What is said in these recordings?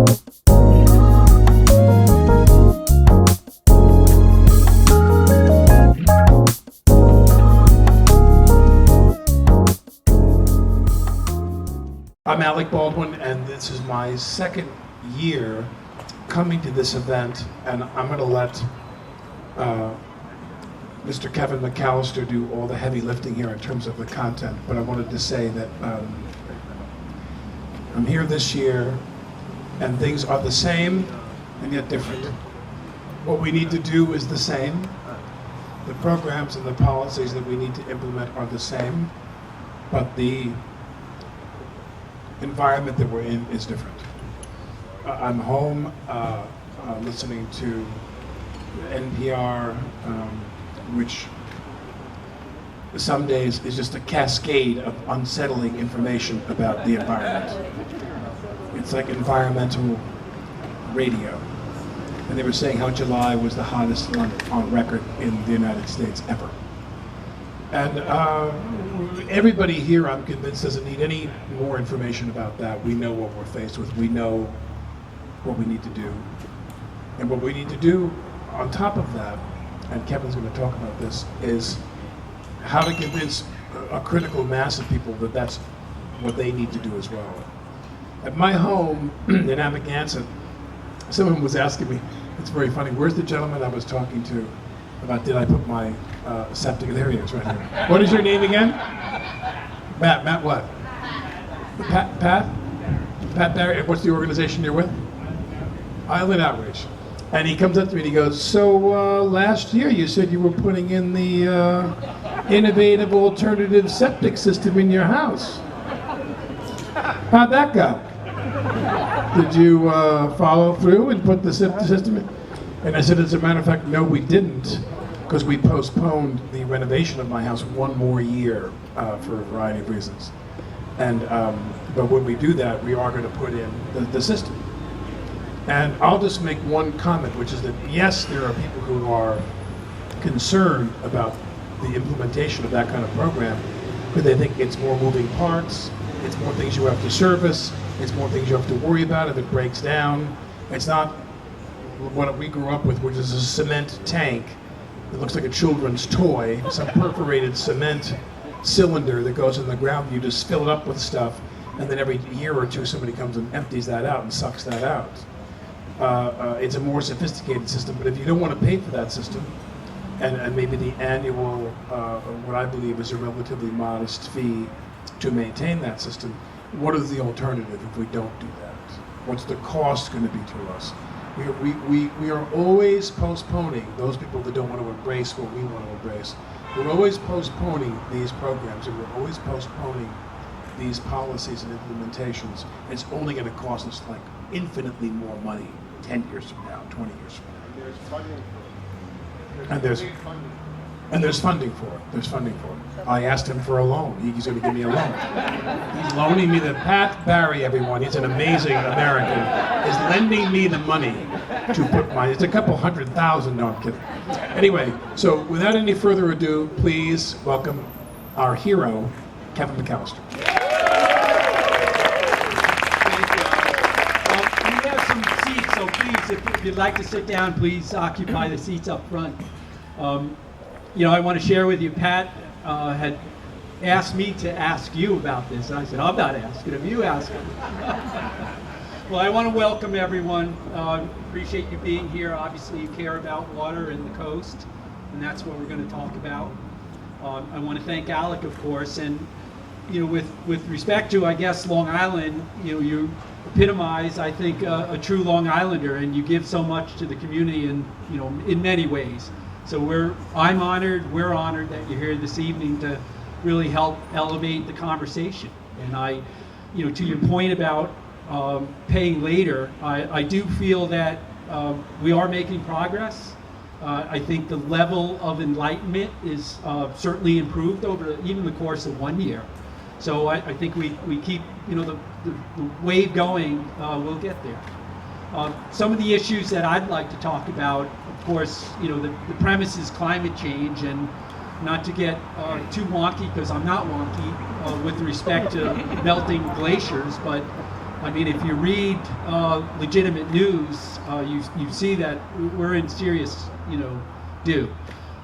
I'm Alec Baldwin, and this is my second year coming to this event, and I'm going to let Mr. Kevin McAllister do all the heavy lifting here in terms of the content, but I wanted to say that I'm here this year, and things are the same and yet different. What we need to do is the same. The programs and the policies that we need to implement are the same, but the environment that we're in is different. I'm home listening to NPR, which some days is just a cascade of unsettling information about the environment. It's like environmental radio. And they were saying how July was the hottest month on record in the United States ever. And everybody here, I'm convinced, doesn't need any more information about that. We know what we're faced with. We know what we need to do. And what we need to do on top of that, and Kevin's going to talk about this, is how to convince a critical mass of people that that's what they need to do as well. At my home in Amagansett, someone was asking me, it's very funny, where's the gentleman I was talking to about did I put my septic, there he is right here. What is your name again? Matt what? Pat Barry, what's the organization you're with? Island Outreach. And he comes up to me and he goes, so last year you said you were putting in the innovative alternative septic system in your house. How'd that go? Did you follow through and put the septic system in? And I said, as a matter of fact, no, we didn't, because we postponed the renovation of my house one more year for a variety of reasons. And but when we do that, we are going to put in the system. And I'll just make one comment, which is that yes, there are people who are concerned about the implementation of that kind of program, because they think it's more moving parts, it's more things you have to service, it's more things you have to worry about if it breaks down. It's not what we grew up with, which is a cement tank that looks like a children's toy, some perforated cement cylinder that goes in the ground. You just fill it up with stuff, and then every year or two somebody comes and empties that out and sucks that out. It's a more sophisticated system, but if you don't want to pay for that system, and maybe the annual, what I believe is a relatively modest fee to maintain that system, what is the alternative if we don't do that? What's the cost going to be to us? We are always postponing, those people that don't want to embrace what we want to embrace. We're always postponing these programs, and we're always postponing these policies and implementations. It's only going to cost us like infinitely more money 10 years from now, 20 years from now. There's funding for it. And there's funding for it. There's funding for it. I asked him for a loan. He's going to give me a loan. He's loaning me the Pat Barry, everyone. He's an amazing American. Is lending me the money to put my. It's a couple $100,000. No, I'm kidding. Anyway, so without any further ado, please welcome our hero, Kevin McAllister. We have some seats, so please, if you'd like to sit down, please occupy the seats up front. I want to share with you, Pat had asked me to ask you about this, and I said, I'm not asking him, you ask him. Well, I want to welcome everyone. Appreciate you being here. Obviously, you care about water and the coast, and that's what we're going to talk about. I want to thank Alec, of course, and with respect to, I guess, Long Island, you epitomize, I think, a true Long Islander, and you give so much to the community, in many ways. So I'm honored, we're honored that you're here this evening to really help elevate the conversation. And to your point about paying later, I do feel that we are making progress. I think the level of enlightenment is certainly improved over even the course of 1 year. So I think we keep the wave going, we'll get there. Some of the issues that I'd like to talk about, of course, the premise is climate change, and not to get too wonky, because I'm not wonky with respect to melting glaciers, but I mean, if you read legitimate news, you see that we're in serious, due.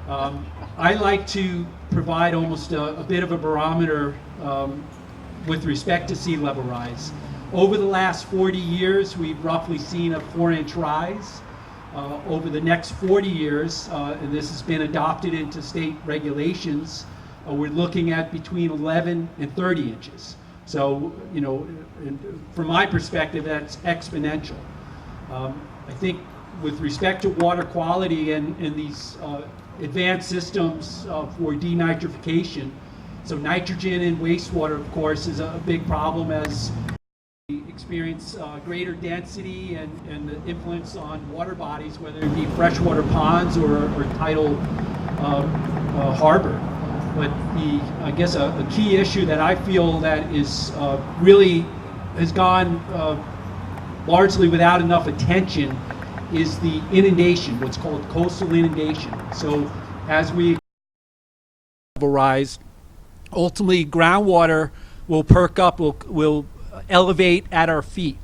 I like to provide almost a bit of a barometer with respect to sea level rise. Over the last 40 years, we've roughly seen a 4-inch rise. Over the next 40 years, and this has been adopted into state regulations, we're looking at between 11 and 30 inches. So, from my perspective, that's exponential. I think with respect to water quality and these advanced systems for denitrification, so nitrogen in wastewater, of course, is a big problem as we experience greater density and the influence on water bodies, whether it be freshwater ponds or tidal harbor. But I guess a key issue that I feel that is really has gone largely without enough attention is the inundation, what's called coastal inundation. So as we rise, ultimately groundwater will perk up, will elevate at our feet.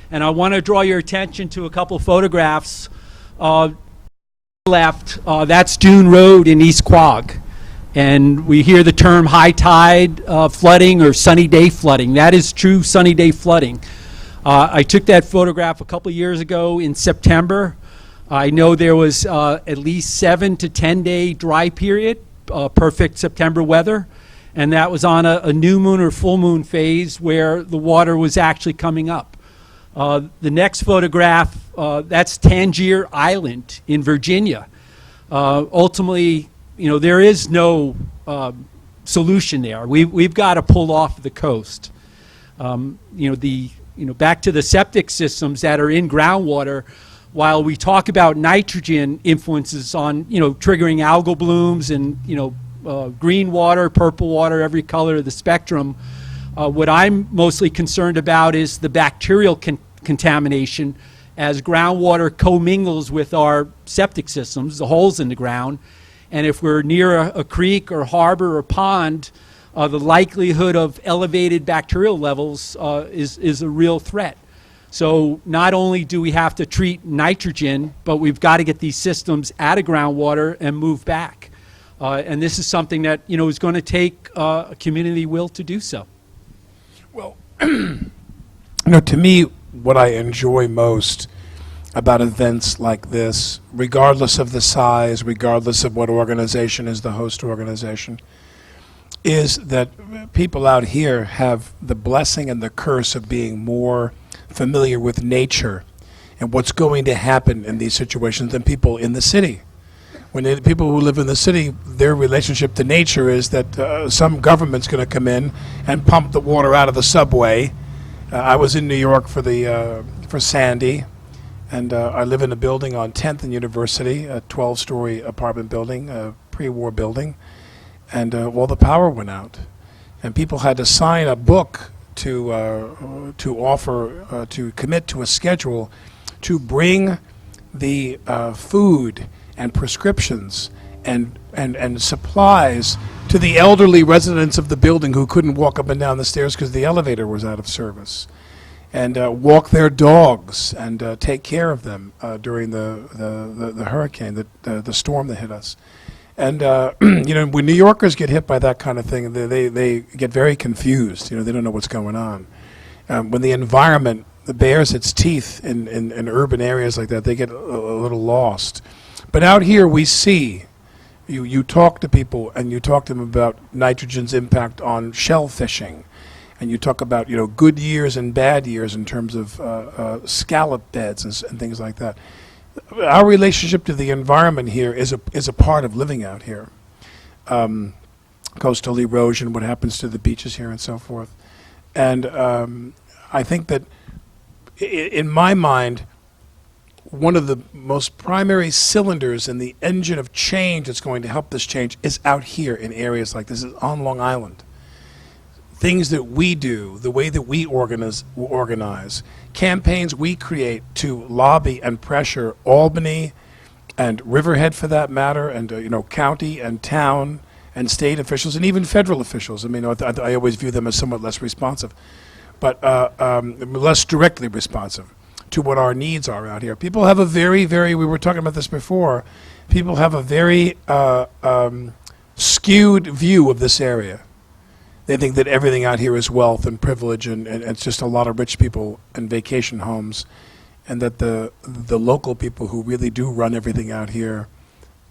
And I want to draw your attention to a couple photographs. Left, that's Dune Road in East Quogue. And we hear the term high tide flooding or sunny day flooding. That is true sunny day flooding. I took that photograph a couple years ago in September. I know there was at least 7 to 10 day dry period, perfect September weather. And that was on a new moon or full moon phase where the water was actually coming up. The next photograph, that's Tangier Island in Virginia. Ultimately, there is no solution there. We've got to pull off the coast. Back to the septic systems that are in groundwater, while we talk about nitrogen influences on, triggering algal blooms and, green water, purple water, every color of the spectrum, what I'm mostly concerned about is the bacterial contamination as groundwater commingles with our septic systems, the holes in the ground. And if we're near a creek or harbor or pond, the likelihood of elevated bacterial levels is a real threat. So not only do we have to treat nitrogen, but we've got to get these systems out of groundwater and move back. And this is something that, is going to take a community will to do so. Well, to me, what I enjoy most about events like this, regardless of the size, regardless of what organization is the host organization, is that people out here have the blessing and the curse of being more familiar with nature and what's going to happen in these situations than people in the city. People who live in the city, their relationship to nature is that some government's going to come in and pump the water out of the subway. I was in New York for Sandy, and I live in a building on 10th and University, a 12-story apartment building, a pre-war building, and the power went out, and people had to sign a book to offer to commit to a schedule to bring the food and prescriptions and supplies to the elderly residents of the building who couldn't walk up and down the stairs because the elevator was out of service, and walk their dogs and take care of them during the hurricane, the storm that hit us. And when New Yorkers get hit by that kind of thing, they get very confused. They don't know what's going on. When the environment bears its teeth in urban areas like that, they get a little lost. But out here we see, you talk to people and you talk to them about nitrogen's impact on shellfishing, and you talk about good years and bad years in terms of scallop beds and things like that. Our relationship to the environment here is a part of living out here. Coastal erosion, what happens to the beaches here and so forth. And I think that in my mind, one of the most primary cylinders in the engine of change that's going to help this change is out here in areas like this, is on Long Island. Things that we do, the way that we organize, campaigns we create to lobby and pressure Albany and Riverhead for that matter, and county and town and state officials and even federal officials. I mean, I always view them as somewhat less responsive. but less directly responsive to what our needs are out here. People have a very, we were talking about this before, people have a very skewed view of this area. They think that everything out here is wealth and privilege, and it's just a lot of rich people and vacation homes, and that the local people who really do run everything out here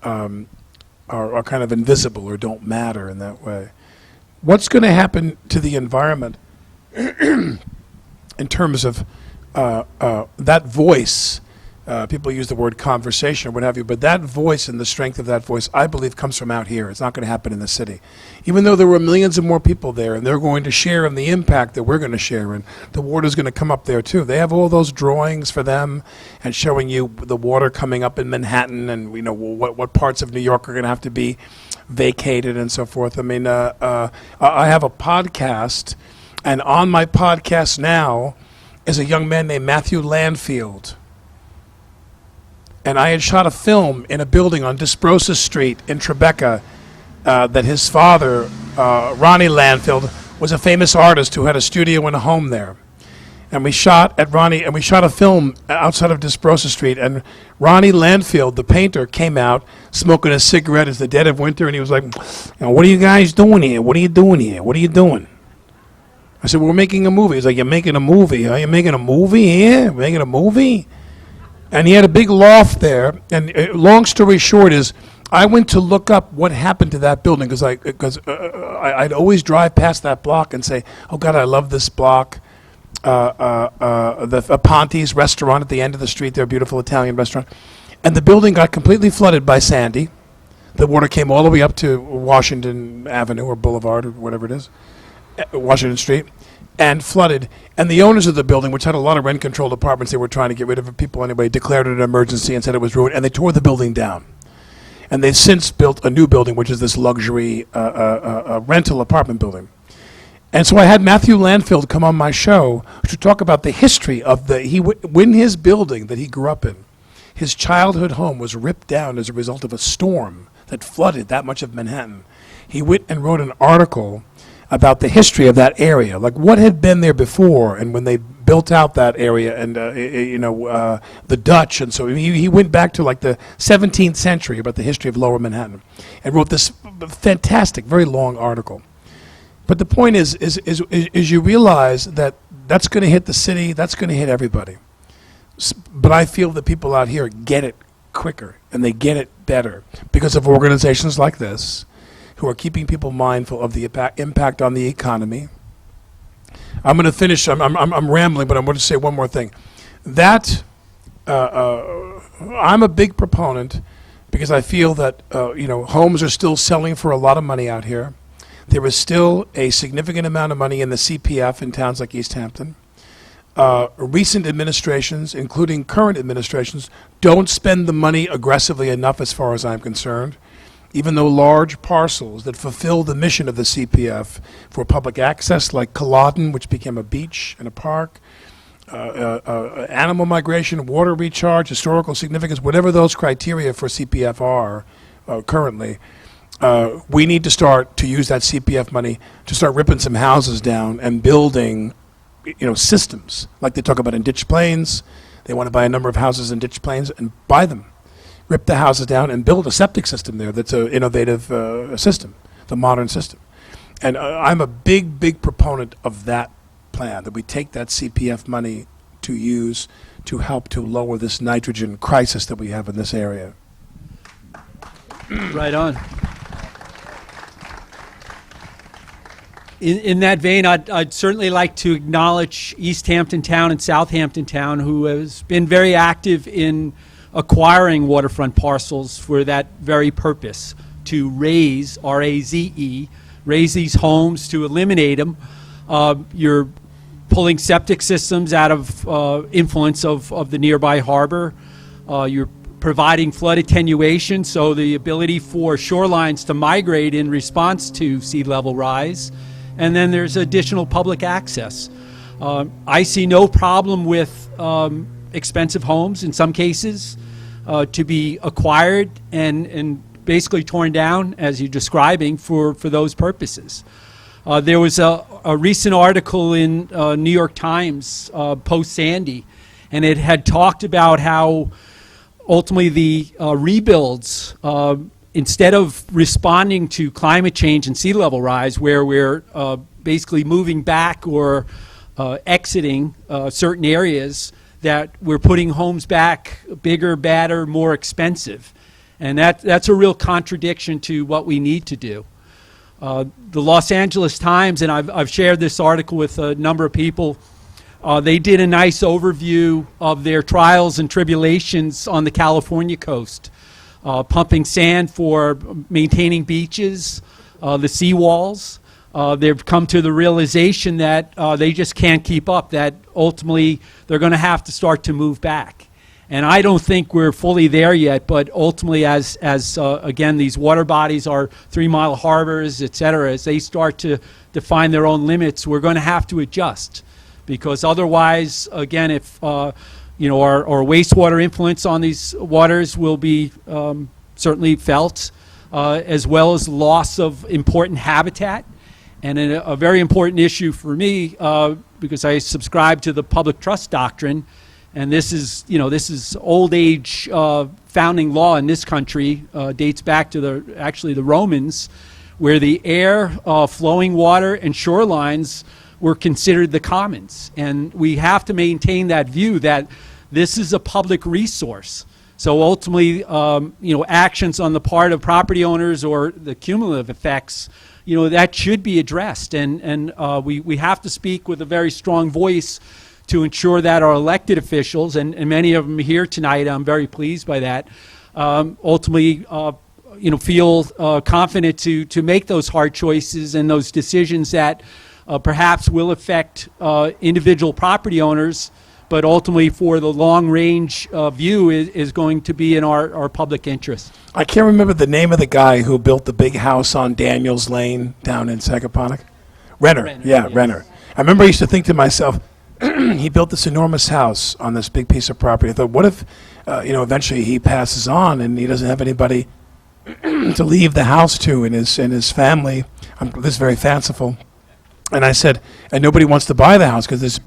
are kind of invisible or don't matter in that way. What's going to happen to the environment in terms of that voice? People use the word conversation or what have you, but that voice and the strength of that voice, I believe, comes from out here. It's not going to happen in the city. Even though there were millions of more people there, and they're going to share in the impact that we're going to share in, the water's going to come up there too. They have all those drawings for them and showing you the water coming up in Manhattan, and what parts of New York are going to have to be vacated and so forth. I mean, I have a podcast, and on my podcast now is a young man named Matthew Landfield. And I had shot a film in a building on Desbrosses Street in Tribeca that his father, Ronnie Landfield, was a famous artist who had a studio and a home there. And we shot at Ronnie, and we shot a film outside of Desbrosses Street. And Ronnie Landfield, the painter, came out smoking a cigarette. It's the dead of winter, and he was like, "What are you guys doing here? What are you doing here? What are you doing?" I said, "We're making a movie." He's like, "You're making a movie? Huh? You're making a movie here? Making a movie?" And he had a big loft there, and long story short is, I went to look up what happened to that building, because I'd always drive past that block and say, "Oh God, I love this block." The Ponte's restaurant at the end of the street, their beautiful Italian restaurant, and the building got completely flooded by Sandy. The water came all the way up to Washington Avenue or Boulevard or whatever it is, Washington Street, and flooded. And the owners of the building, which had a lot of rent-controlled apartments, they were trying to get rid of people anyway, declared it an emergency and said it was ruined, and they tore the building down. And they've since built a new building, which is this luxury rental apartment building. And so I had Matthew Landfield come on my show to talk about the history of when his building that he grew up in, his childhood home, was ripped down as a result of a storm that flooded that much of Manhattan. He went and wrote an article about the history of that area, like what had been there before, and when they built out that area, and the Dutch, and so he went back to like the 17th century about the history of Lower Manhattan, and wrote this fantastic, very long article. But the point is you realize that that's going to hit the city, that's going to hit everybody. But I feel that people out here get it quicker, and they get it better because of organizations like this, who are keeping people mindful of the impact on the economy. I'm going to finish. I'm rambling, but I'm going to say one more thing. That I'm a big proponent, because I feel that homes are still selling for a lot of money out here. There is still a significant amount of money in the CPF in towns like East Hampton. Recent administrations, including current administrations, don't spend the money aggressively enough, as far as I'm concerned. Even though large parcels that fulfill the mission of the CPF for public access, like Culloden, which became a beach and a park, animal migration, water recharge, historical significance, whatever those criteria for CPF are currently, we need to start to use that CPF money to start ripping some houses down and building systems, like they talk about in Ditch Plains. They want to buy a number of houses in Ditch Plains and buy them. Rip the houses down and build a septic system there that's an innovative system, the modern system. And I'm a big proponent of that plan, that we take that CPF money to use to help to lower this nitrogen crisis that we have in this area. Right on. In that vein, I'd certainly like to acknowledge East Hampton Town and Southampton Town, who has been very active in acquiring waterfront parcels for that very purpose, to raise, R-A-Z-E, raise these homes, to eliminate them. You're pulling septic systems out of influence of the nearby harbor. You're providing flood attenuation, so the ability for shorelines to migrate in response to sea level rise. And then there's additional public access. I see no problem with expensive homes in some cases to be acquired and basically torn down, as you're describing, for those purposes. There was a recent article in New York Times post-Sandy, and it had talked about how ultimately the rebuilds, instead of responding to climate change and sea level rise, where we're basically moving back or exiting certain areas, that we're putting homes back bigger, badder, more expensive. And that's a real contradiction to what we need to do. The Los Angeles Times, and I've shared this article with a number of people, they did a nice overview of their trials and tribulations on the California coast, pumping sand for maintaining beaches, the seawalls. They've come to the realization that they just can't keep up, that ultimately they're going to have to start to move back. And I don't think we're fully there yet, but ultimately as again, these water bodies, our 3 Mile harbors, et cetera, as they start to define their own limits, we're going to have to adjust. Because otherwise, again, if our wastewater influence on these waters will be certainly felt, as well as loss of important habitat. And a very important issue for me, because I subscribe to the public trust doctrine, and this is old age founding law in this country, dates back to the Romans, where the air, flowing water, and shorelines were considered the commons. And we have to maintain that view that this is a public resource. So ultimately, actions on the part of property owners or the cumulative effects, that should be addressed. And we have to speak with a very strong voice to ensure that our elected officials, and many of them here tonight, I'm very pleased by that, ultimately feel confident to make those hard choices and those decisions that perhaps will affect individual property owners, but ultimately for the long-range view is going to be in our public interest. I can't remember the name of the guy who built the big house on Daniels Lane down in Sacaponic. Renner. Yes. Renner. I remember I used to think to myself, he built this enormous house on this big piece of property. I thought, what if, eventually he passes on and he doesn't have anybody to leave the house to in his family? This is very fanciful. And I said, and nobody wants to buy the house because this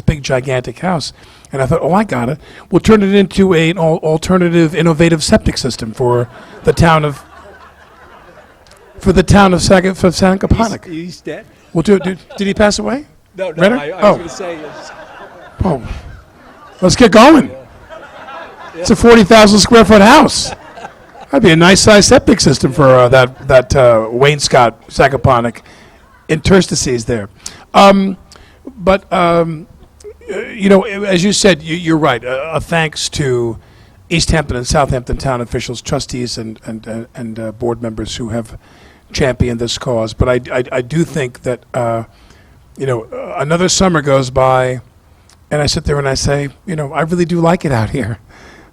big gigantic house. And I thought, I got it. We'll turn it into an alternative, innovative septic system for the town of Sacaponic. He's dead? Well, did he pass away? No, Renner? I was going to say. Oh, let's get going. Yeah. It's a 40,000 square foot house. That'd be a nice sized septic system for that wainscot Sacaponic interstices there. But as you said, you're right. Thanks to East Hampton and Southampton town officials, trustees, and board members who have championed this cause. But I do think that another summer goes by, and I sit there and I say, I really do like it out here.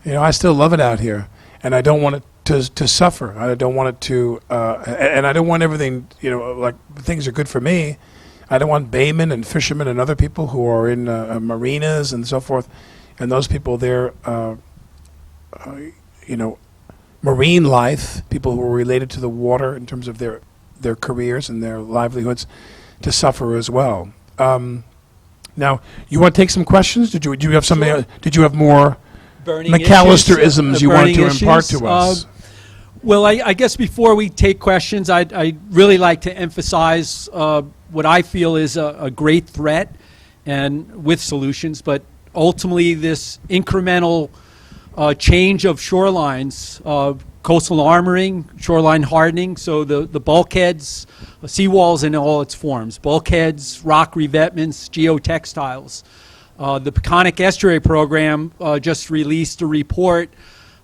I still love it out here, and I don't want it to suffer. I don't want it to, and I don't want everything, like things are good for me. I don't want baymen and fishermen and other people who are in marinas and so forth, and those people there, marine life, people who are related to the water in terms of their careers and their livelihoods, to suffer as well. Now, you want to take some questions? Did you have something? Sure. Did you have more Burning McAllister-isms you wanted to issues. impart to us? Well, I guess before we take questions, I'd really like to emphasize what I feel is a great threat, and with solutions, but ultimately this incremental change of shorelines, coastal armoring, shoreline hardening, so the bulkheads, seawalls in all its forms, bulkheads, rock revetments, geotextiles. The Peconic Estuary Program just released a report.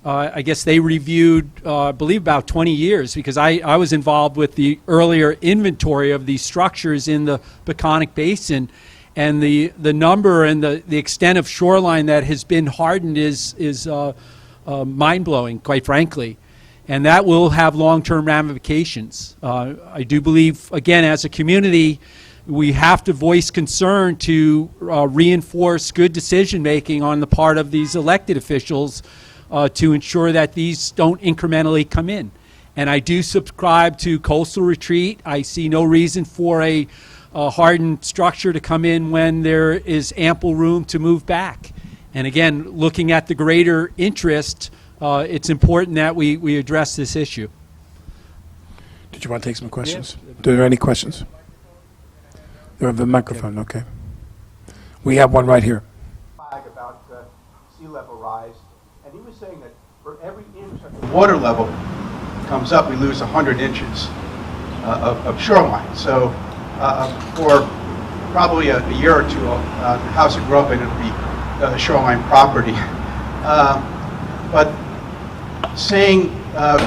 I guess they reviewed, I believe, about 20 years, because I was involved with the earlier inventory of these structures in the Peconic Basin, and the number and the extent of shoreline that has been hardened is mind-blowing, quite frankly. And that will have long-term ramifications. I do believe, again, as a community, we have to voice concern to reinforce good decision-making on the part of these elected officials to ensure that these don't incrementally come in. And I do subscribe to coastal retreat. I see no reason for a hardened structure to come in when there is ample room to move back. And again, looking at the greater interest, it's important that we address this issue. Did you want to take some questions? Do there any questions? There have a microphone, okay. We have one right here. About sea level rise, and he was saying that for every inch that the water level comes up, we lose 100 inches of shoreline. So for probably a year or two, the house I grew up in, it'll be shoreline property. But saying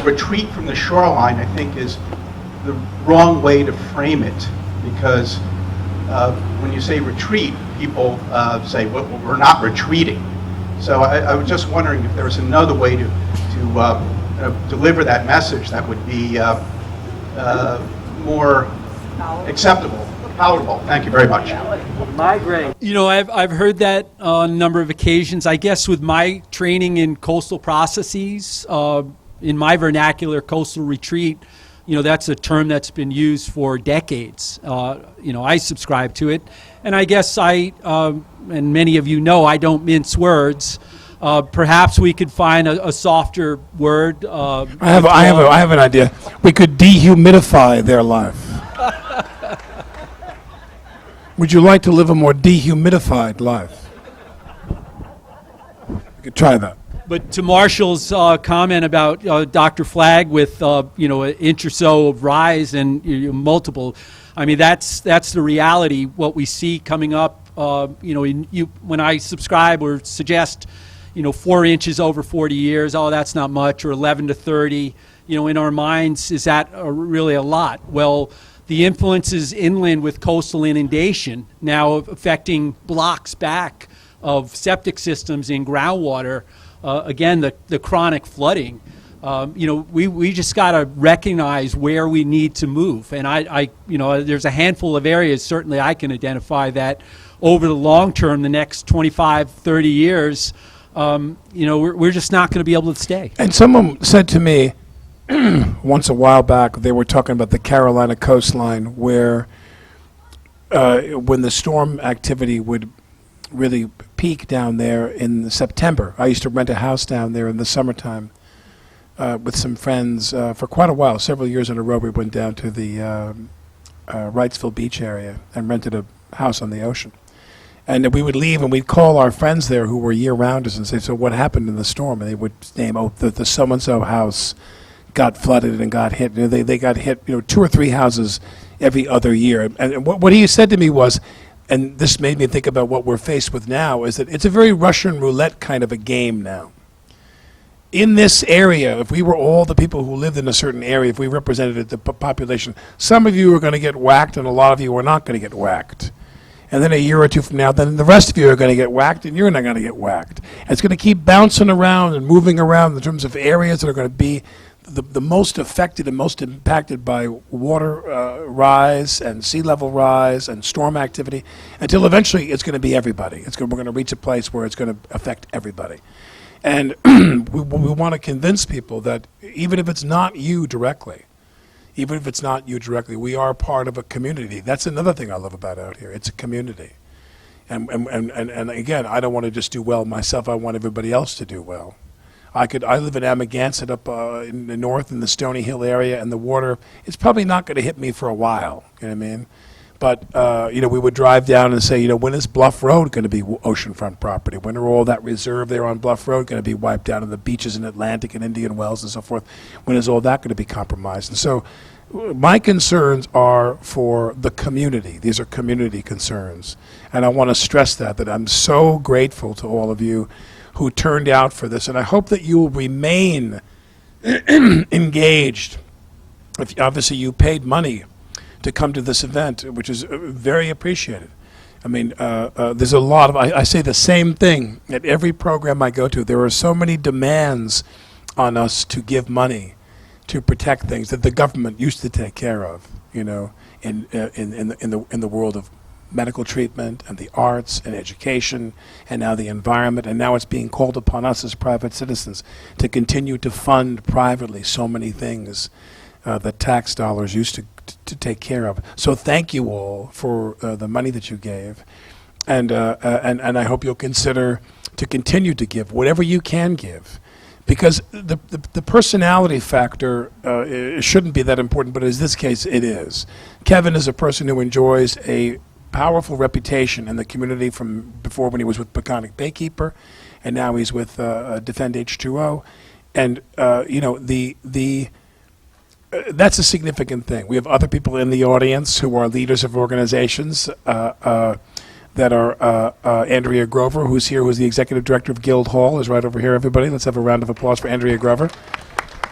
retreat from the shoreline, I think, is the wrong way to frame it, because when you say retreat, people say, well, we're not retreating. So I was just wondering if there was another way to deliver that message that would be more acceptable, palatable. Thank you very much. You know, I've heard that on a number of occasions. I guess with my training in coastal processes, in my vernacular, coastal retreat, you know, that's a term that's been used for decades. You know, I subscribe to it. And I guess and many of you know, I don't mince words. Perhaps we could find a softer word. I have an idea. We could dehumidify their life. Would you like to live a more dehumidified life? We could try that. But to Marshall's comment about Dr. Flagg with you know, an inch or so of rise and multiple, I mean, that's the reality. What we see coming up, you know, when I subscribe or suggest, you know, 4 inches over 40 years, oh, that's not much, or 11 to 30, you know, in our minds, is that really a lot? Well, the influences inland with coastal inundation now affecting blocks back of septic systems in groundwater. Again, the chronic flooding, you know, we just got to recognize where we need to move. And I, you know, there's a handful of areas certainly I can identify that over the long term, the next 25, 30 years, you know, we're just not going to be able to stay. And someone said to me once a while back, they were talking about the Carolina coastline, where when the storm activity would really peak down there in September. I used to rent a house down there in the summertime with some friends for quite a while. Several years in a row we went down to the Wrightsville Beach area and rented a house on the ocean. And we would leave and we'd call our friends there who were year-rounders and say, so what happened in the storm? And they would name, oh, the so-and-so house got flooded and got hit. You know, they got hit, you know, 2 or 3 houses every other year. And what he said to me was, and this made me think about what we're faced with now, is that it's a very Russian roulette kind of a game now. In this area, if we were all the people who lived in a certain area, if we represented the population, some of you are going to get whacked and a lot of you are not going to get whacked. And then a year or two from now, then the rest of you are going to get whacked and you're not going to get whacked. And it's going to keep bouncing around and moving around in terms of areas that are going to be the most affected and most impacted by water rise and sea level rise and storm activity, until eventually it's going to be everybody. We're going to reach a place where it's going to affect everybody. And we want to convince people that even if it's not you directly, we are part of a community. That's another thing I love about out here. It's a community. And again, I don't want to just do well myself. I want everybody else to do well. I live in Amagansett up in the north in the Stony Hill area, and the water, it's probably not going to hit me for a while, you know what I mean? But, you know, we would drive down and say, you know, when is Bluff Road going to be oceanfront property? When are all that reserve there on Bluff Road going to be wiped out, and the beaches in Atlantic and Indian Wells and so forth? When is all that going to be compromised? And so my concerns are for the community. These are community concerns. And I want to stress that I'm so grateful to all of you who turned out for this, and I hope that you will remain engaged. If obviously you paid money to come to this event, which is very appreciated. I mean, there's a lot of, I say the same thing at every program I go to. There are so many demands on us to give money to protect things that the government used to take care of, you know, in the world of medical treatment and the arts and education and now the environment, and now it's being called upon us as private citizens to continue to fund privately so many things that tax dollars used to take care of. So thank you all for the money that you gave, and I hope you'll consider to continue to give whatever you can give, because the personality factor it shouldn't be that important, but in this case it is. Kevin is a person who enjoys a powerful reputation in the community from before, when he was with Peconic Baykeeper, and now he's with Defend H20, and that's a significant thing. We have other people in the audience who are leaders of organizations that are Andrea Grover, who's here, who's the executive director of Guildhall, is right over here, everybody. Let's have a round of applause for Andrea Grover.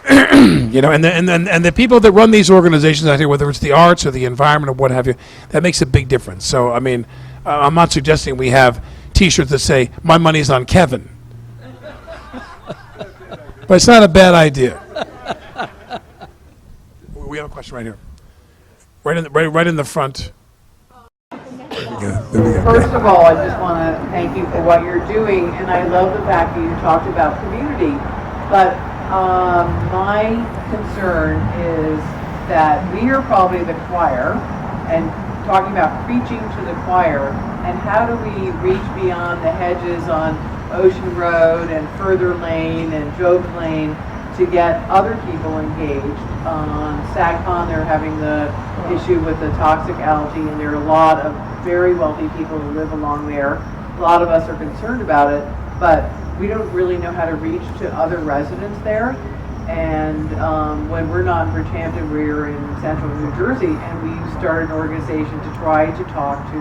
And the people that run these organizations out here, whether it's the arts or the environment or what have you, that makes a big difference. So, I mean, I'm not suggesting we have T-shirts that say, "My money's on Kevin." But it's not a bad idea. We have a question right here. Right in the front. First of all, I just want to thank you for what you're doing, and I love the fact that you talked about community. But my concern is that we are probably the choir, and talking about preaching to the choir, and how do we reach beyond the hedges on Ocean Road and Further Lane and Joke Lane to get other people engaged. On Sag Pond, they're having the issue with the toxic algae, and there are a lot of very wealthy people who live along there. A lot of us are concerned about it, but we don't really know how to reach to other residents there. And when we're not in Bridgehampton, we're in central New Jersey, and we started an organization to try to talk to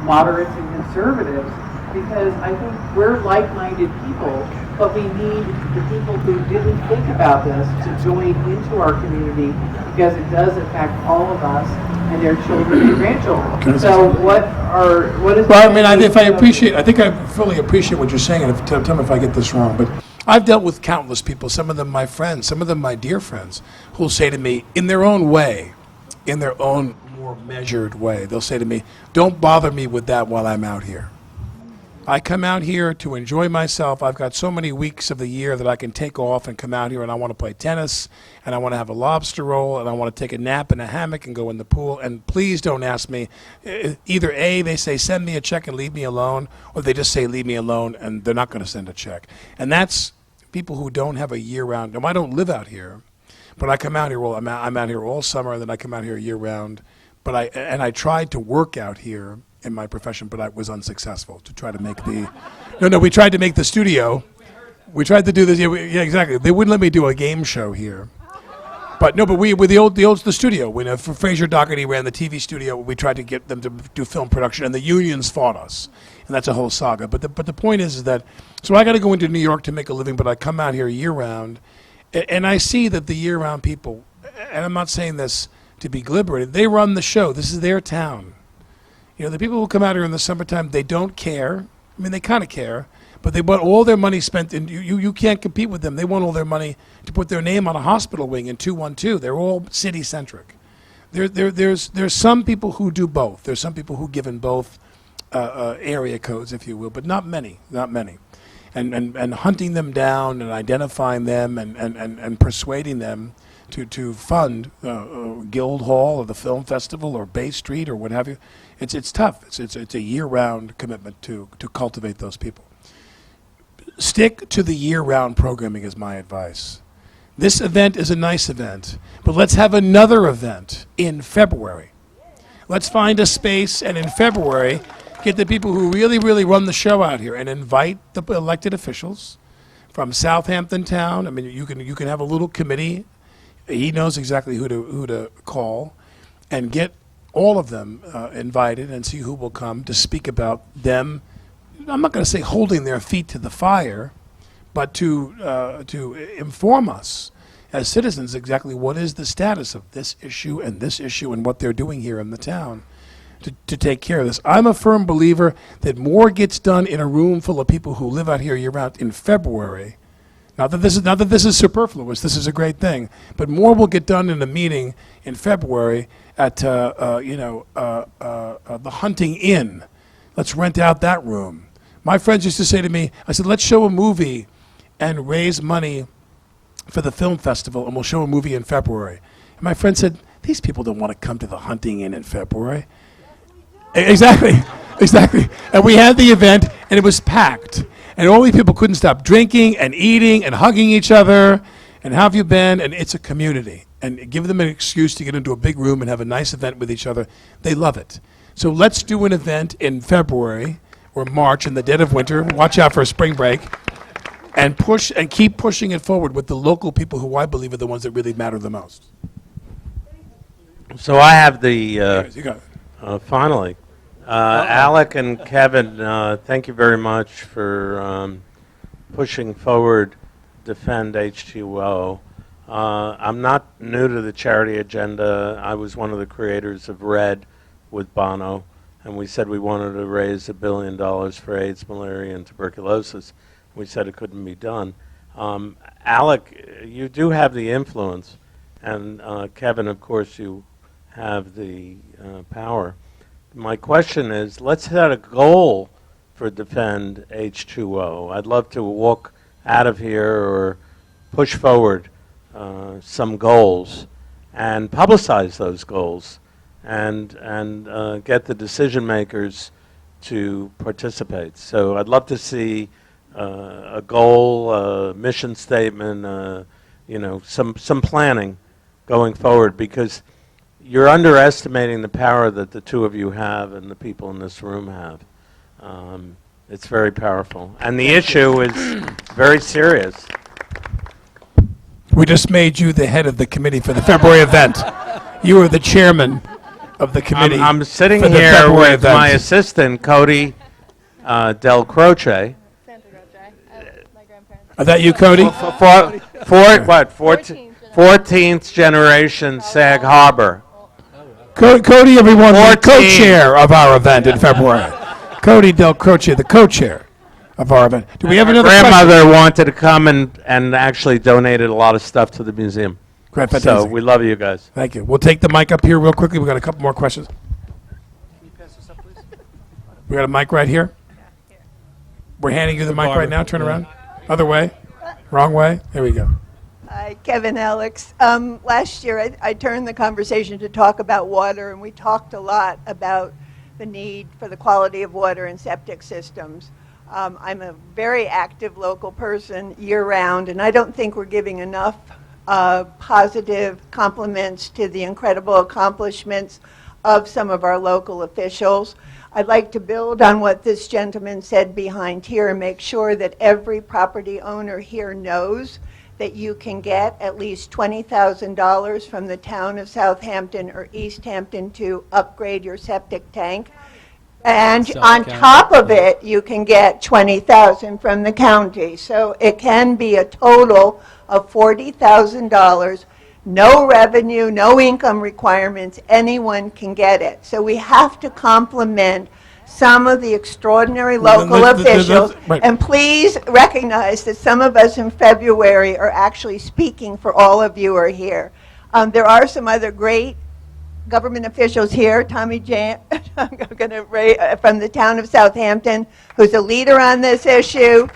moderates and conservatives, because I think we're like-minded people, but we need the people who didn't think about this to join into our community, because it does affect all of us and their children and grandchildren. So what is... Well, I mean, I think I fully appreciate what you're saying, and tell me if I get this wrong, but I've dealt with countless people, some of them my friends, some of them my dear friends, who'll say to me, in their own way, in their own more measured way, they'll say to me, "Don't bother me with that while I'm out here. I come out here to enjoy myself. I've got so many weeks of the year that I can take off and come out here, and I want to play tennis, and I want to have a lobster roll, and I want to take a nap in a hammock and go in the pool. And please don't ask me." Either A, they say, "Send me a check and leave me alone," or they just say, "Leave me alone," and they're not going to send a check. And that's people who don't have a year-round. No, I don't live out here, but I come out here. Well, I'm out here all summer, and then I come out here year-round. But I tried to work out here in my profession, but I was unsuccessful to try to make the... No, we tried to make the studio. We tried to do this. Yeah, exactly. They wouldn't let me do a game show here. But with the studio, when Fraser Doherty ran the TV studio, we tried to get them to do film production, and the unions fought us, and that's a whole saga. But the point is that, so I got to go into New York to make a living, but I come out here year-round, and I see that the year-round people, and I'm not saying this to be glibber, they run the show. This is their town. You know, the people who come out here in the summertime, they don't care. I mean, they kind of care, but they want all their money spent, and you can't compete with them. They want all their money to put their name on a hospital wing in 212. They're all city-centric. There's some people who do both. There's some people who give in both area codes, if you will, but not many. And hunting them down and identifying them and persuading them to fund Guildhall or the film festival or Bay Street or what have you, it's tough. It's a year-round commitment to cultivate those people. Stick to the year-round programming is my advice. This event is a nice event, but let's have another event in February. Let's find a space, and in February, get the people who really, really run the show out here and invite the elected officials from Southampton Town. I mean, you can have a little committee. He knows exactly who to call, and get all of them invited and see who will come to speak about them. I'm not going to say holding their feet to the fire, but to inform us as citizens exactly what is the status of this issue and what they're doing here in the town to take care of this. I'm a firm believer that more gets done in a room full of people who live out here year-round in February Not that this is superfluous. This is a great thing, but more will get done in a meeting in February at the Hunting Inn. Let's rent out that room. My friends used to say to me, I said, let's show a movie and raise money for the film festival, and we'll show a movie in February. And my friend said, these people don't want to come to the Hunting Inn in February. Exactly. And we had the event, and it was packed. And all these people couldn't stop drinking and eating and hugging each other. And how have you been? And it's a community. And give them an excuse to get into a big room and have a nice event with each other. They love it. So let's do an event in February or March in the dead of winter. Watch out for a spring break. And push and keep pushing it forward with the local people who I believe are the ones that really matter the most. So I have You got it. finally, Alec and Kevin, thank you very much for pushing forward Defend H2O. I'm not new to the charity agenda. I was one of the creators of RED with Bono, and we said we wanted to raise $1 billion for AIDS, malaria, and tuberculosis. We said it couldn't be done. Alec, you do have the influence, and Kevin, of course, you have the power. My question is, let's set a goal for Defend H2O. I'd love to walk out of here or push forward some goals and publicize those goals and get the decision makers to participate. So I'd love to see a goal, a mission statement, some planning going forward, because you're underestimating the power that the two of you have and the people in this room have. It's very powerful. And the issue is very serious. We just made you the head of the committee for the February event. You are the chairman of the committee. I'm sitting for the here February with event. my assistant, Cody Del Croce. Santa Croce. My grandparents. Are that you, Cody? 14th generation Sag Harbor. Cody, everyone, the 14. co-chair of our event in February. Cody Del Croce, the co-chair of our event. Do we have another Grandmother question? wanted to come and actually donated a lot of stuff to the museum. Great, So fantastic. we love you guys. Thank you. We'll take the mic up here real quickly. We've got a couple more questions. Can you pass this up, please? We got a mic right here. We're handing you the mic right now. Turn around. Other way. Wrong way. There we go. Hi, Kevin, Alex. Last year, I turned the conversation to talk about water, and we talked a lot about the need for the quality of water in septic systems. I'm a very active local person year-round, and I don't think we're giving enough positive compliments to the incredible accomplishments of some of our local officials. I'd like to build on what this gentleman said behind here and make sure that every property owner here knows that you can get at least $20,000 from the town of Southampton or East Hampton to upgrade your septic tank. And on top of it, you can get $20,000 from the county. So it can be a total of $40,000, no revenue, no income requirements, anyone can get it. So we have to compliment some of the extraordinary local officials, right. and please recognize that some of us in February are actually speaking for all of you who are here. There are some other great government officials here. Tommy Jan, from the town of Southampton, who's a leader on this issue.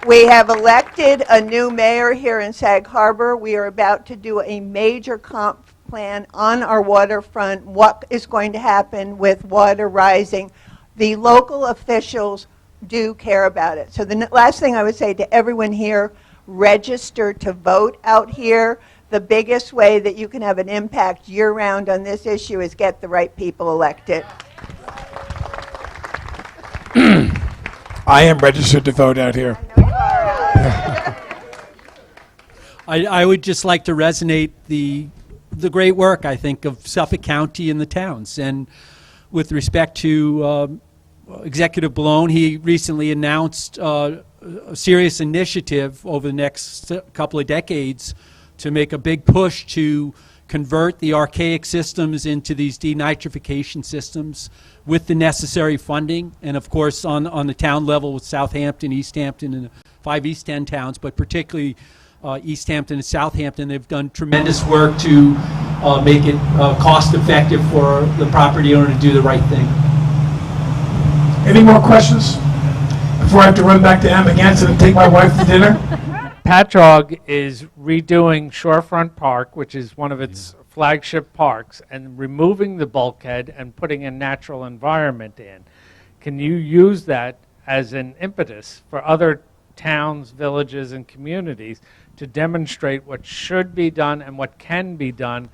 We have elected a new mayor here in Sag Harbor. We are about to do a major comp plan on our waterfront, what is going to happen with water rising. The local officials do care about it. So the last thing I would say to everyone here, register to vote out here. The biggest way that you can have an impact year-round on this issue is get the right people elected. I am registered to vote out here. I would just like to resonate the great work, I think, of Suffolk County and the towns. And with respect to Executive Balone, he recently announced a serious initiative over the next couple of decades to make a big push to convert the archaic systems into these denitrification systems with the necessary funding, and of course on the town level with Southampton, East Hampton, and the 5 East End towns, but particularly East Hampton and Southampton. They've done tremendous work to make it cost effective for the property owner to do the right thing. Any more questions before I have to run back to Amagansett and take my wife to dinner? Patchogue is redoing Shorefront Park, which is one of its flagship parks, and removing the bulkhead and putting a natural environment in. Can you use that as an impetus for other towns, villages, and communities to demonstrate what should be done and what can be done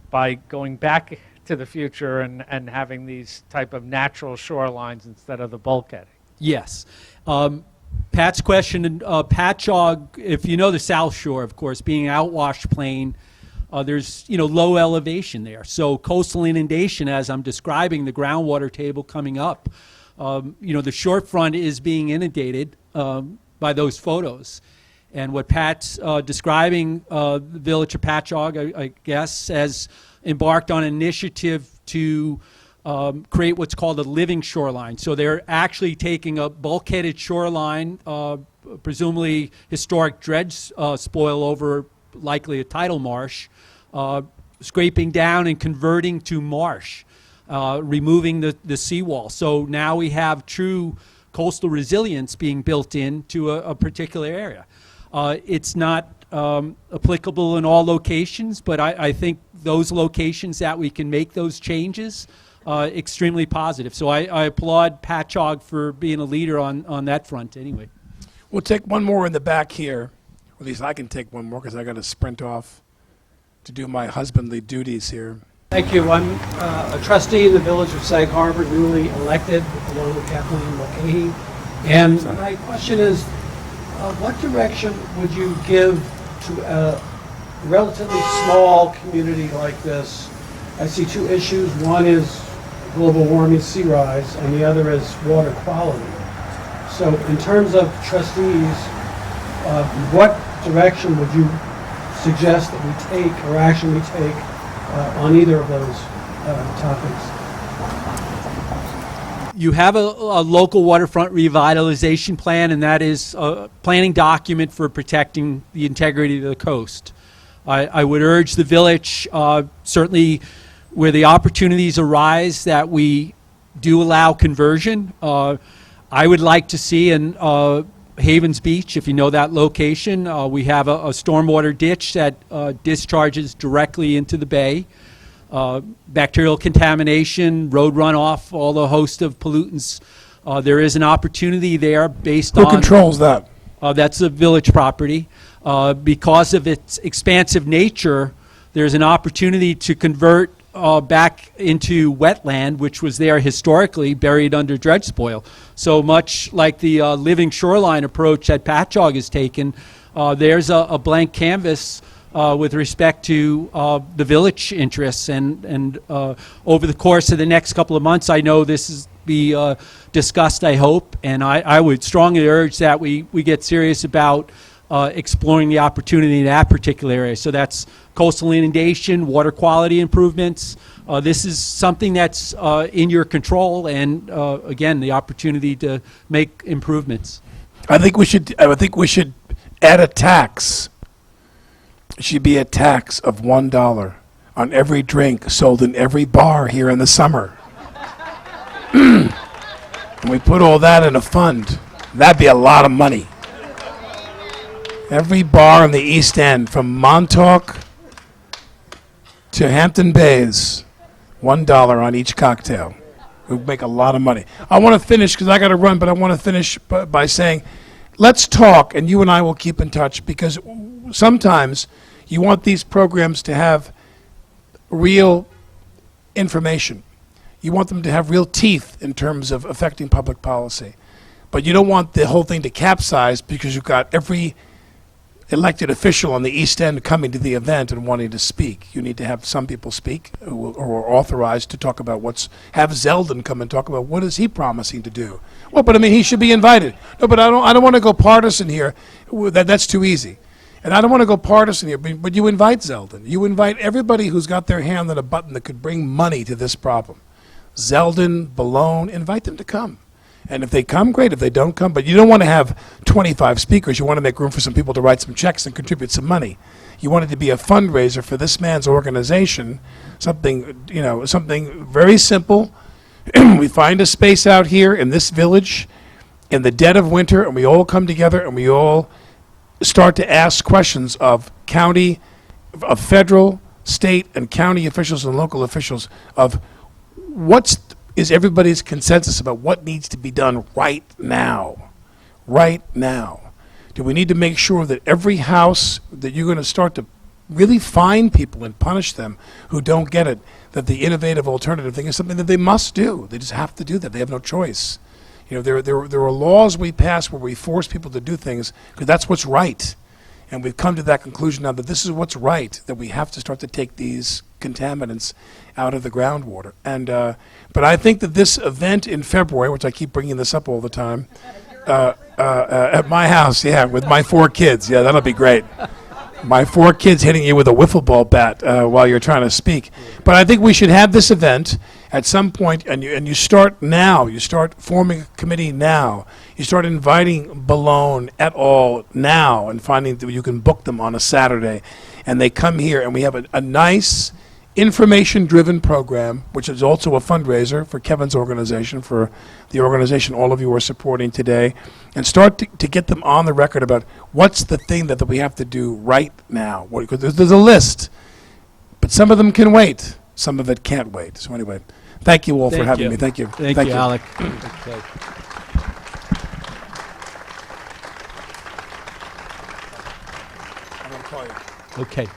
by going back to the future and having these type of natural shorelines instead of the bulkheading? Yes. Pat's question, Patchogue, if you know the South Shore, of course, being outwash plain, there's low elevation there. So coastal inundation, as I'm describing the groundwater table coming up, the shorefront is being inundated by those photos. And what Pat's describing, the village of Patchogue, I guess, has embarked on an initiative to create what's called a living shoreline. So they're actually taking a bulkheaded shoreline, presumably historic dredge spoil over likely a tidal marsh, scraping down and converting to marsh, removing the seawall. So now we have true coastal resilience being built into a particular area. It's not applicable in all locations, but I think those locations that we can make those changes extremely positive. So I applaud Patchogue for being a leader on that front anyway. We'll take one more in the back here. At least I can take one more because I got to sprint off to do my husbandly duties here. Thank you. I'm a trustee in the village of Sag Harbor, newly elected, along with Kathleen Mulcahy. And my question is, what direction would you give to a relatively small community like this? I see two issues. One is global warming, sea rise, and the other is water quality. So in terms of trustees, what direction would you suggest that we take or action we take on either of those topics? You have a local waterfront revitalization plan, and that is a planning document for protecting the integrity of the coast. I would urge the village, certainly where the opportunities arise, that we do allow conversion. I would like to see in Havens Beach, if you know that location, we have a stormwater ditch that discharges directly into the bay. Bacterial contamination, road runoff, all the host of pollutants. There is an opportunity there based on... Who controls that? That's a village property. Because of its expansive nature, there's an opportunity to convert back into wetland, which was there historically, buried under dredge spoil. So much like the living shoreline approach that Patchogue has taken, there's a blank canvas with respect to the village interests. And over the course of the next couple of months, I know this is be discussed, I hope, and I would strongly urge that we get serious about exploring the opportunity in that particular area. So that's coastal inundation, water quality improvements. This is something that's in your control, and again, the opportunity to make improvements. I think we should add a tax. It should be a tax of $1 on every drink sold in every bar here in the summer. And we put all that in a fund. That'd be a lot of money. Every bar in the East End, from Montauk to Hampton Bays, $1 on each cocktail. We'd make a lot of money. I want to finish, because I got to run, but I want to finish by saying, let's talk, and you and I will keep in touch, because sometimes you want these programs to have real information. You want them to have real teeth in terms of affecting public policy. But you don't want the whole thing to capsize because you've got every elected official on the East End coming to the event and wanting to speak. You need to have some people speak or are authorized to talk about have Zeldin come and talk about what is he promising to do. Well, but I mean, he should be invited. No, but I don't want to go partisan here. That's too easy. And I don't want to go partisan here, but you invite Zeldin. You invite everybody who's got their hand on a button that could bring money to this problem. Zeldin, Ballone, invite them to come. And if they come, great. If they don't come, but you don't want to have 25 speakers. You want to make room for some people to write some checks and contribute some money. You want it to be a fundraiser for this man's organization, something, something very simple. We find a space out here in this village in the dead of winter, and we all come together and we all start to ask questions of county, of federal, state, and county officials and local officials of is everybody's consensus about what needs to be done right now? Right now. Do we need to make sure that every house that you're going to start to really fine people and punish them who don't get it, that the innovative alternative thing is something that they must do? They just have to do that. They have no choice. There are laws we pass where we force people to do things because that's what's right. And we've come to that conclusion now that this is what's right, that we have to start to take these contaminants out of the groundwater. And but I think that this event in February, which I keep bringing this up all the time, at my house, with my 4 kids, that'll be great. My 4 kids hitting you with a wiffle ball bat while you're trying to speak. But I think we should have this event at some point, and you start now. You start forming a committee now. You start inviting Ballone et al. Now and finding that you can book them on a Saturday. And they come here, and we have a nice information-driven program, which is also a fundraiser for Kevin's organization, for the organization all of you are supporting today, and start to get them on the record about what's the thing that we have to do right now. Because there's a list, but some of them can wait. Some of it can't wait. So anyway, thank you all for having me. Thank you. Thank you, Alec. Okay.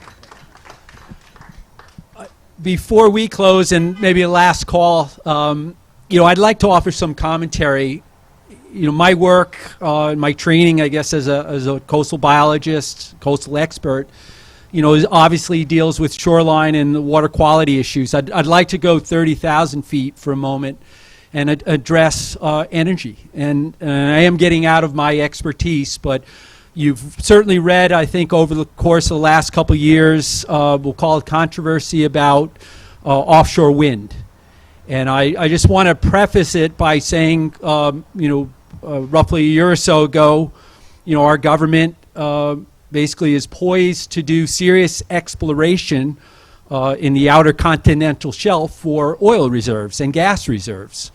Before we close, and maybe a last call, I'd like to offer some commentary. My work, my training, I guess, as a coastal biologist, coastal expert, obviously deals with shoreline and the water quality issues. I'd like to go 30,000 feet for a moment and address energy. And I am getting out of my expertise, but you've certainly read, I think, over the course of the last couple of years, we'll call it controversy about offshore wind. And I just want to preface it by saying, roughly a year or so ago, our government basically is poised to do serious exploration in the outer continental shelf for oil reserves and gas reserves.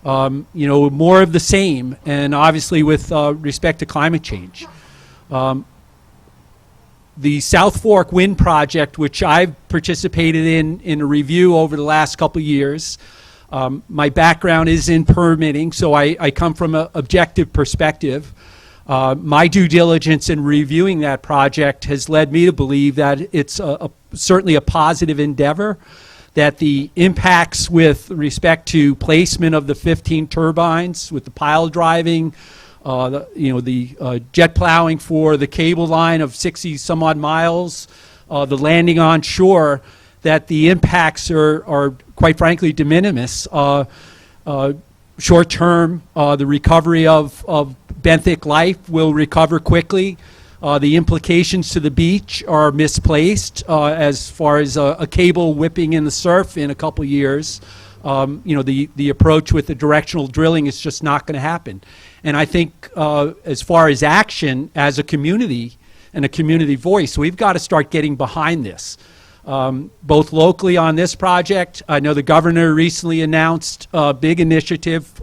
More of the same, and obviously with respect to climate change. The South Fork Wind Project, which I've participated in a review over the last couple of years. My background is in permitting, so I come from an objective perspective. My due diligence in reviewing that project has led me to believe that it's certainly a positive endeavor, that the impacts with respect to placement of the 15 turbines with the pile driving, the jet plowing for the cable line of 60 some odd miles, the landing on shore, that the impacts are quite frankly de minimis. Short term, the recovery of benthic life will recover quickly. The implications to the beach are misplaced as far as a cable whipping in the surf in a couple years. The approach with the directional drilling is just not going to happen. And I think as far as action as a community and a community voice, we've got to start getting behind this. Both locally on this project, I know the governor recently announced a big initiative,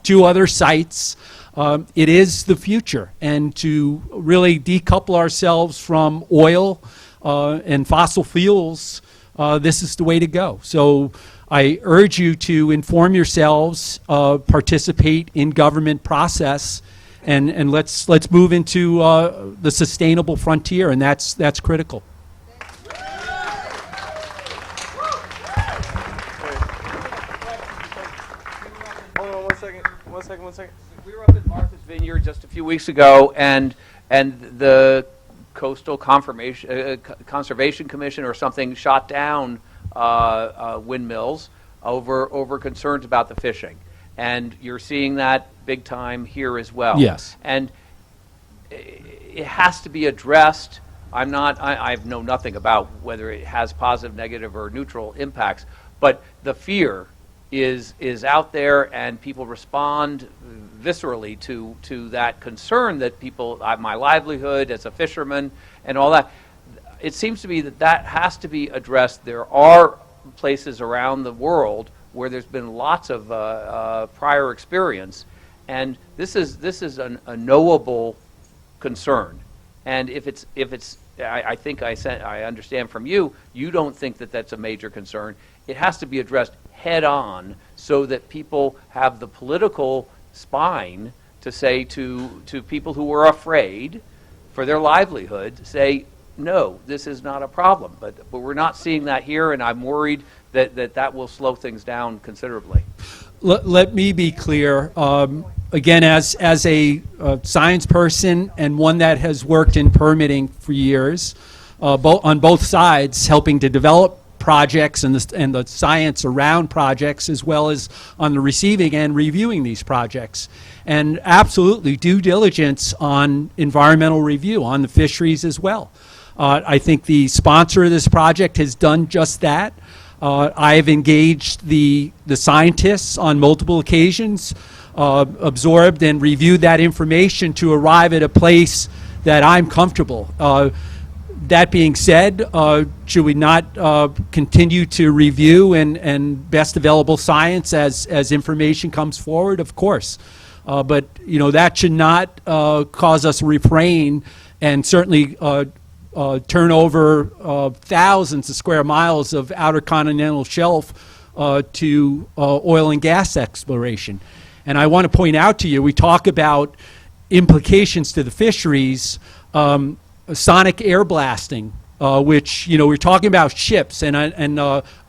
2 other sites. It is the future, and to really decouple ourselves from oil and fossil fuels, this is the way to go. So I urge you to inform yourselves, participate in government process, and let's move into the sustainable frontier, and that's critical. One second. We were up at Martha's Vineyard just a few weeks ago, and the Coastal Conservation Commission or something shot down windmills over concerns about the fishing. And you're seeing that big time here as well. Yes. And it has to be addressed I know nothing about whether it has positive, negative, or neutral impacts, but the fear is out there, and people respond viscerally to that concern that people, my livelihood as a fisherman and all that. It seems to me that has to be addressed. There are places around the world where there's been lots of prior experience, and this is a knowable concern. And if it's I think I understand from you, you don't think that that's a major concern. It has to be addressed head on so that people have the political spine to say to people who are afraid for their livelihood, say, no, this is not a problem. But we're not seeing that here, and I'm worried that will slow things down considerably. Let me be clear. Again, as a science person and one that has worked in permitting for years, on both sides, helping to develop projects and the science around projects, as well as on the receiving end, reviewing these projects. And absolutely due diligence on environmental review, on the fisheries as well. I think the sponsor of this project has done just that. I have engaged the scientists on multiple occasions, absorbed and reviewed that information to arrive at a place that I'm comfortable. That being said, should we not continue to review and best available science as information comes forward? Of course. But that should not cause us to refrain and certainly turn over thousands of square miles of outer continental shelf to oil and gas exploration. And I want to point out to you, we talk about implications to the fisheries, sonic air blasting, which, we're talking about ships, and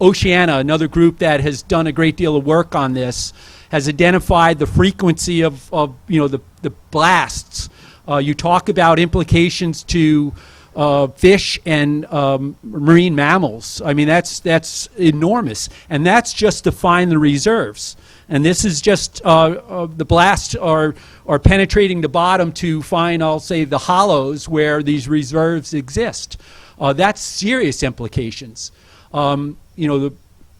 Oceana, another group that has done a great deal of work on this, has identified the frequency of the blasts. You talk about implications to fish and marine mammals. I mean, that's enormous, and that's just to find the reserves. And this is just the blasts are penetrating the bottom to find, I'll say, the hollows where these reserves exist. That's serious implications.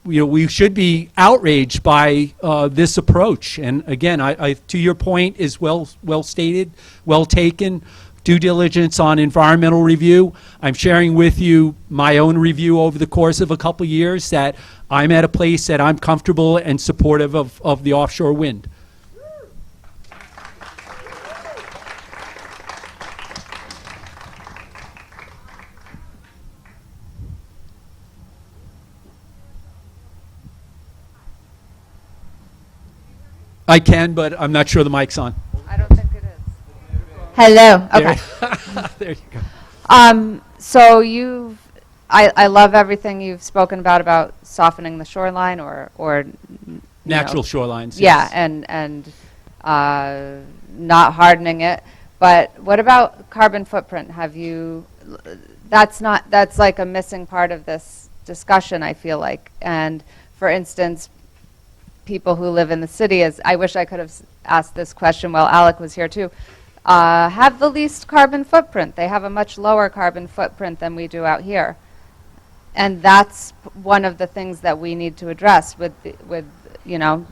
We should be outraged by this approach. And again, I to your point, is well stated, well taken. Due diligence on environmental review. I'm sharing with you my own review over the course of a couple years that I'm at a place that I'm comfortable and supportive of the offshore wind. I can, but I'm not sure the mic's on. I don't think it is. Hello. Okay. There you go. So I love everything you've spoken about softening the shoreline or Natural shorelines. Yeah, Yes. and not hardening it. But what about carbon footprint? That's like a missing part of this discussion, I feel like. And for instance, people who live in the city, I wish I could have asked this question while Alec was here too, have the least carbon footprint. They have a much lower carbon footprint than we do out here. And that's one of the things that we need to address with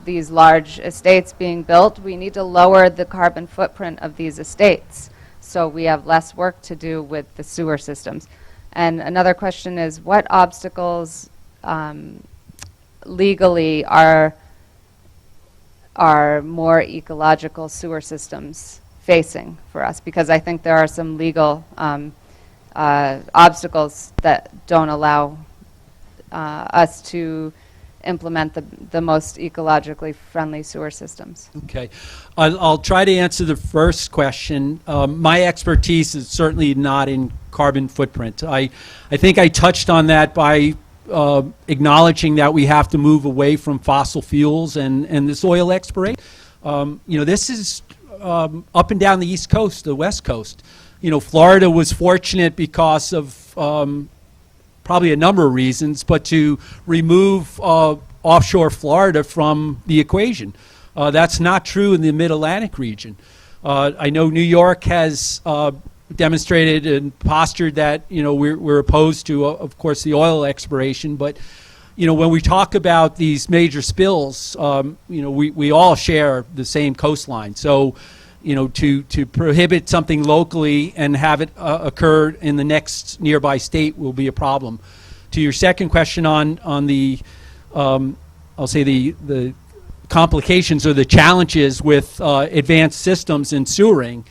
these large estates being built. We need to lower the carbon footprint of these estates so we have less work to do with the sewer systems. And another question is, what obstacles legally are more ecological sewer systems facing for us? Because I think there are some legal obstacles that don't allow us to implement the most ecologically friendly sewer systems. Okay. I'll try to answer the first question. My expertise is certainly not in carbon footprint. I think I touched on that by acknowledging that we have to move away from fossil fuels and this oil exploration. This is up and down the East Coast, the West Coast. Florida was fortunate because of probably a number of reasons, but to remove offshore Florida from the equation. That's not true in the Mid-Atlantic region. I know New York has demonstrated and postured that, we're opposed to, of course, the oil exploration. But, when we talk about these major spills, we all share the same coastline. So, to prohibit something locally and have it occur in the next nearby state will be a problem. To your second question on the, I'll say the complications or the challenges with advanced systems in sewering,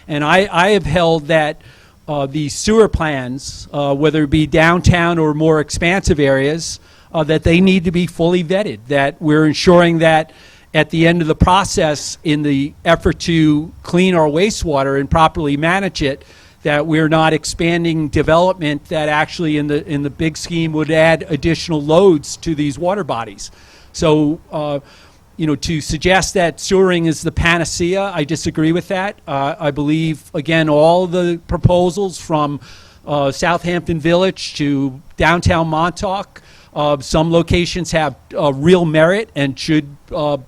and I have held that the sewer plans, whether it be downtown or more expansive areas, that they need to be fully vetted, that we're ensuring that at the end of the process, in the effort to clean our wastewater and properly manage it, that we're not expanding development that actually in the big scheme would add additional loads to these water bodies. So, to suggest that sewering is the panacea, I disagree with that. I believe, again, all the proposals from Southampton Village to downtown Montauk, some locations have real merit and should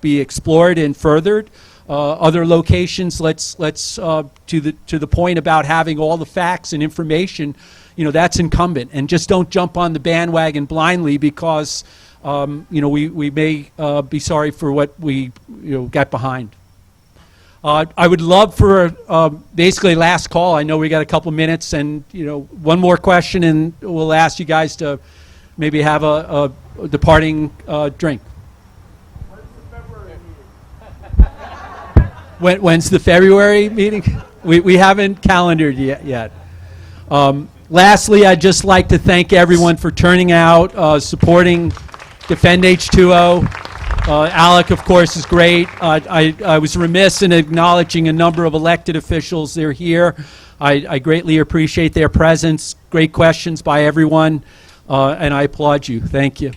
be explored and furthered. Other locations, let's to the point about having all the facts and information, that's incumbent. And just don't jump on the bandwagon blindly because we may be sorry for what we got behind. I would love for basically last call. I know we got a couple minutes, and one more question, and we'll ask you guys to maybe have a departing drink. When's the February meeting? We haven't calendared yet. Lastly, I'd just like to thank everyone for turning out, supporting Defend H2O. Alec, of course, is great. I was remiss in acknowledging a number of elected officials. They're here. I greatly appreciate their presence. Great questions by everyone, and I applaud you. Thank you.